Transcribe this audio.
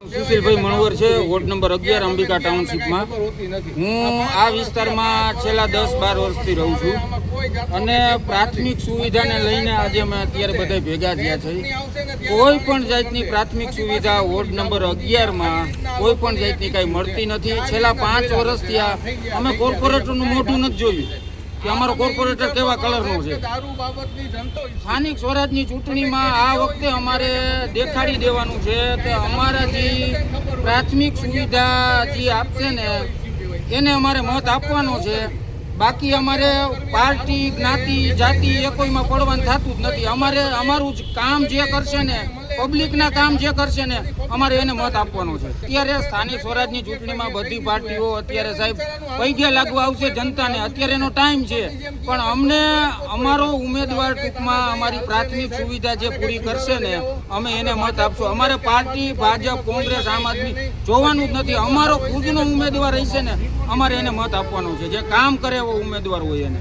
સુશીલભાઈ મણવર છે, ward number 11 Ambika ટાઉનશીપમાં. હું આ વિસ્તારમાં છેલ્લા 10-12 વર્ષથી રહું છું અને પ્રાથમિક સુવિધાને લઈને આજે અમે અત્યારે બધા ભેગા થયા છે. કોઈ પણ જાતની પ્રાથમિક સુવિધા વોર્ડ નંબર 11માં કોઈ પણ જાતની કાંઈ મળતી નથી. છેલ્લા 5 વર્ષથી અમે કોર્પોરેટરનું મોઢું નથી જોયું કે અમારો કોર્પોરેટર કેવા કલરનો છે. સ્થાનિક સ્વરાજની ચૂંટણીમાં આ વખતે અમારે દેખાડી દેવાનું છે કે અમારા જે પ્રાથમિક સુવિધા જે આપશે ને એને અમારે મત આપવાનો છે. બાકી અમારે પાર્ટી, જ્ઞાતિ, જાતિ એ કોઈમાં પડવાનું થતું જ નથી. અમારે અમારું જ કામ જે કરશે ને, પબ્લિકના કામ જે કરશે ને, અમારે એને મત આપવાનો છે. અત્યારે સ્થાનિક સ્વરાજની ચૂંટણીમાં બધી પાર્ટીઓ અત્યારે સાહેબ પૈગે લાગવા આવશે જનતાને. અત્યારે એનો ટાઈમ છે, પણ અમને અમારો ઉમેદવાર ટૂંકમાં અમારી પ્રાથમિક સુવિધા જે પૂરી કરશે ને અમે એને મત આપશું. અમારે પાર્ટી, ભાજપ, કોંગ્રેસ, આમ આદમી જોવાનું જ નથી. અમારો ખુદનો ઉમેદવાર રહેશે ને અમારે એને મત આપવાનો છે. જે કામ કરે એવો ઉમેદવાર હોય એને.